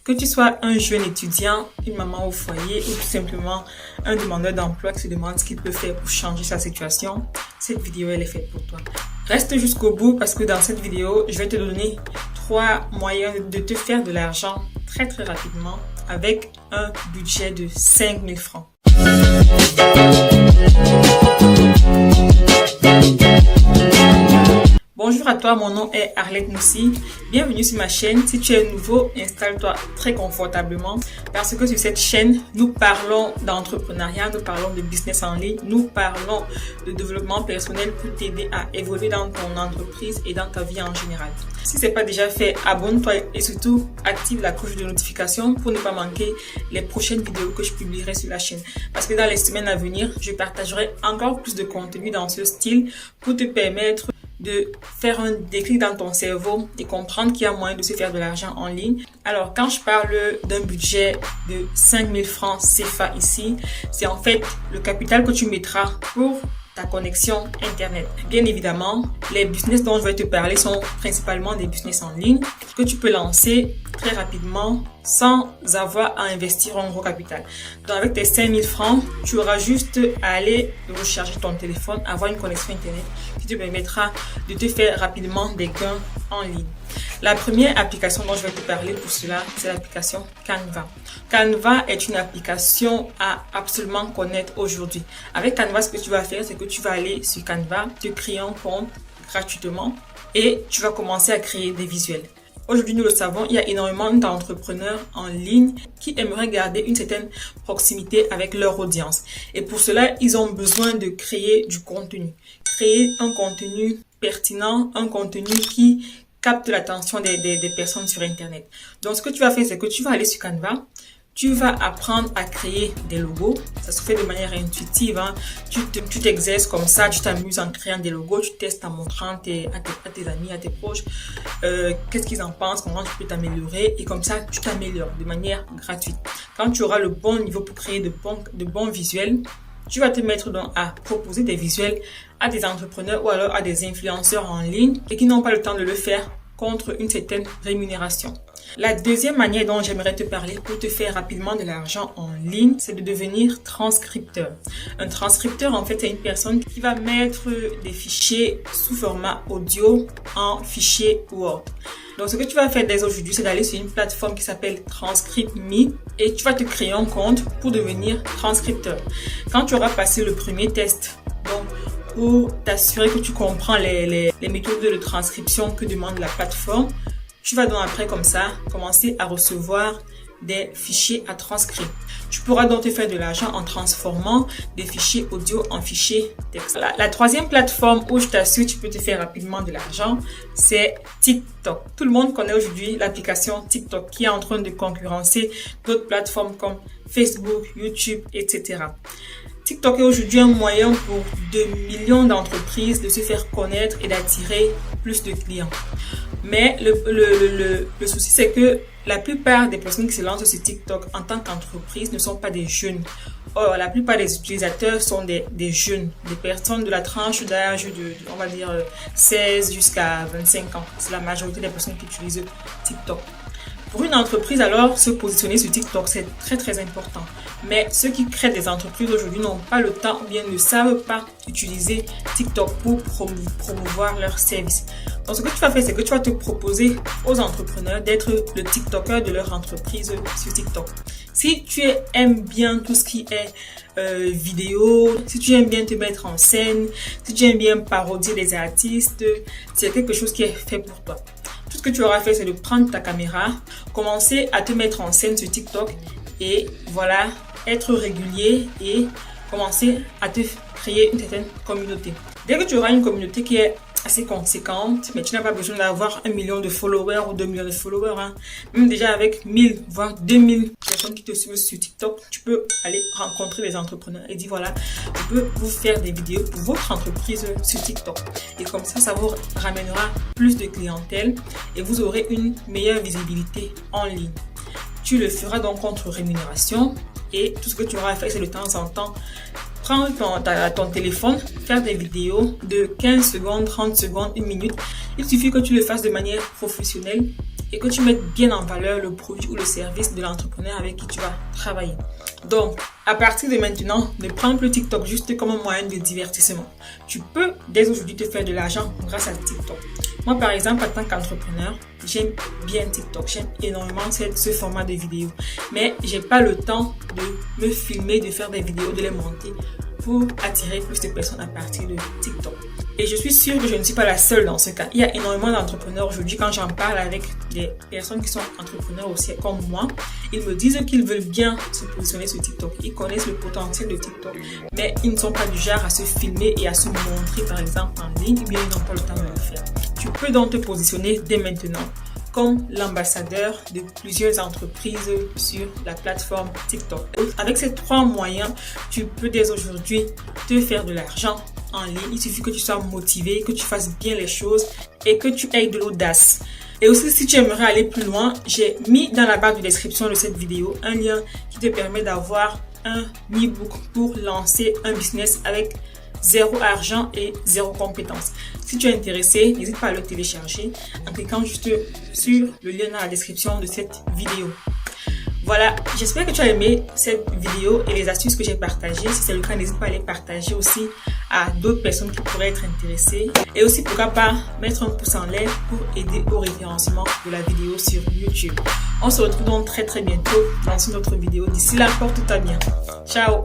Que tu sois un jeune étudiant, une maman au foyer ou tout simplement un demandeur d'emploi qui se demande ce qu'il peut faire pour changer sa situation, cette vidéo elle est faite pour toi. Reste jusqu'au bout parce que dans cette vidéo, je vais te donner 3 moyens de te faire de l'argent très rapidement avec un budget de 5 000 francs. Bonjour à toi, mon nom est Arlette Moussi. Bienvenue sur ma chaîne. Si tu es nouveau, installe-toi très confortablement parce que sur cette chaîne, nous parlons d'entrepreneuriat, nous parlons de business en ligne, nous parlons de développement personnel pour t'aider à évoluer dans ton entreprise et dans ta vie en général. Si ce n'est pas déjà fait, abonne-toi et surtout active la cloche de notification pour ne pas manquer les prochaines vidéos que je publierai sur la chaîne. Parce que dans les semaines à venir, je partagerai encore plus de contenu dans ce style pour te permettre de faire un déclic dans ton cerveau et comprendre qu'il y a moyen de se faire de l'argent en ligne. Alors, quand je parle d'un budget de 5 000 francs CFA ici, c'est en fait le capital que tu mettras pour ta connexion Internet. Bien évidemment, les business dont je vais te parler sont principalement des business en ligne que tu peux lancer très rapidement sans avoir à investir un gros capital. Donc avec tes 5 000 francs, tu auras juste à aller recharger ton téléphone, avoir une connexion Internet qui te permettra de te faire rapidement des gains en ligne. La première application dont je vais te parler pour cela, c'est l'application Canva. Canva est une application à absolument connaître aujourd'hui. Avec Canva, ce que tu vas faire, c'est que tu vas aller sur Canva, te créer un compte gratuitement et tu vas commencer à créer des visuels. Aujourd'hui, nous le savons, il y a énormément d'entrepreneurs en ligne qui aimeraient garder une certaine proximité avec leur audience. Et pour cela, ils ont besoin de créer du contenu. Créer un contenu pertinent, un contenu qui capte l'attention des personnes sur Internet. Donc, ce que tu vas faire, c'est que tu vas aller sur Canva. Tu vas apprendre à créer des logos. Ça se fait de manière intuitive. Hein. Tu t'exerces comme ça, tu t'amuses en créant des logos, tu testes en montrant à tes amis, à tes proches, qu'est-ce qu'ils en pensent, comment tu peux t'améliorer. Et comme ça, tu t'améliores de manière gratuite. Quand tu auras le bon niveau pour créer de bons visuels, tu vas te mettre donc à proposer des visuels à des entrepreneurs ou alors à des influenceurs en ligne et qui n'ont pas le temps de le faire contre une certaine rémunération. La deuxième manière dont j'aimerais te parler pour te faire rapidement de l'argent en ligne, c'est de devenir transcripteur. Un transcripteur, en fait, c'est une personne qui va mettre des fichiers sous format audio en fichier Word. Donc, ce que tu vas faire dès aujourd'hui, c'est d'aller sur une plateforme qui s'appelle Transcript.me et tu vas te créer un compte pour devenir transcripteur. Quand tu auras passé le premier test, donc pour t'assurer que tu comprends les méthodes de transcription que demande la plateforme, tu vas donc après comme ça commencer à recevoir des fichiers à transcrire. Tu pourras donc te faire de l'argent en transformant des fichiers audio en fichiers texte. La troisième plateforme où je t'assure tu peux te faire rapidement de l'argent, c'est TikTok. Tout le monde connaît aujourd'hui l'application TikTok qui est en train de concurrencer d'autres plateformes comme Facebook, YouTube, etc. TikTok est aujourd'hui un moyen pour de millions d'entreprises de se faire connaître et d'attirer plus de clients. Mais le souci, c'est que la plupart des personnes qui se lancent sur TikTok en tant qu'entreprise ne sont pas des jeunes. Or, la plupart des utilisateurs sont des jeunes, des personnes de la tranche d'âge de, on va dire, 16 jusqu'à 25 ans. C'est la majorité des personnes qui utilisent TikTok. Pour une entreprise, alors, se positionner sur TikTok, c'est très important. Mais ceux qui créent des entreprises aujourd'hui n'ont pas le temps ou bien ne savent pas utiliser TikTok pour promouvoir leurs services. Donc, ce que tu vas faire, c'est que tu vas te proposer aux entrepreneurs d'être le TikToker de leur entreprise sur TikTok. Si tu aimes bien tout ce qui est vidéo, si tu aimes bien te mettre en scène, si tu aimes bien parodier les artistes, c'est quelque chose qui est fait pour toi. Tout ce que tu auras fait, c'est de prendre ta caméra, commencer à te mettre en scène sur TikTok et voilà, être régulier et commencer à te créer une certaine communauté. Dès que tu auras une communauté qui est assez conséquente, mais tu n'as pas besoin d'avoir 1 million de followers ou 2 millions de followers, hein. Même déjà avec 1000 voire 2000 personnes qui te suivent sur TikTok, tu peux aller rencontrer les entrepreneurs et dire voilà, je peux vous faire des vidéos pour votre entreprise sur TikTok. Et comme ça vous ramènera plus de clientèle et vous aurez une meilleure visibilité en ligne. Tu le feras donc contre rémunération et tout ce que tu auras à faire, c'est de temps en temps prendre ton téléphone, faire des vidéos de 15 secondes, 30 secondes, 1 minute. Il suffit que tu le fasses de manière professionnelle et que tu mettes bien en valeur le produit ou le service de l'entrepreneur avec qui tu vas travailler. Donc, à partir de maintenant, ne prends plus TikTok juste comme un moyen de divertissement. Tu peux dès aujourd'hui te faire de l'argent grâce à TikTok. Moi, par exemple, en tant qu'entrepreneur, j'aime bien TikTok. J'aime énormément ce format de vidéo. Mais j'ai pas le temps de me filmer, de faire des vidéos, de les monter pour attirer plus de personnes à partir de TikTok. Et je suis sûre que je ne suis pas la seule dans ce cas. Il y a énormément d'entrepreneurs aujourd'hui. Quand j'en parle avec des personnes qui sont entrepreneurs aussi comme moi, ils me disent qu'ils veulent bien se positionner sur TikTok. Ils connaissent le potentiel de TikTok, mais ils ne sont pas du genre à se filmer et à se montrer par exemple en ligne, ou bien ils n'ont pas le temps de le faire. Tu peux donc te positionner dès maintenant comme l'ambassadeur de plusieurs entreprises sur la plateforme TikTok. Avec ces 3 moyens, tu peux dès aujourd'hui te faire de l'argent en ligne. Il suffit que tu sois motivé, que tu fasses bien les choses et que tu aies de l'audace. Et aussi, si tu aimerais aller plus loin, j'ai mis dans la barre de description de cette vidéo un lien qui te permet d'avoir un e-book pour lancer un business avec 0 argent et 0 compétences. Si tu es intéressé, n'hésite pas à le télécharger en cliquant juste sur le lien dans la description de cette vidéo. Voilà, j'espère que tu as aimé cette vidéo et les astuces que j'ai partagées. Si c'est le cas, n'hésite pas à les partager aussi à d'autres personnes qui pourraient être intéressées. Et aussi, pourquoi pas, mettre un pouce en l'air pour aider au référencement de la vidéo sur YouTube. On se retrouve donc très bientôt dans une autre vidéo. D'ici là, porte-toi bien. Ciao!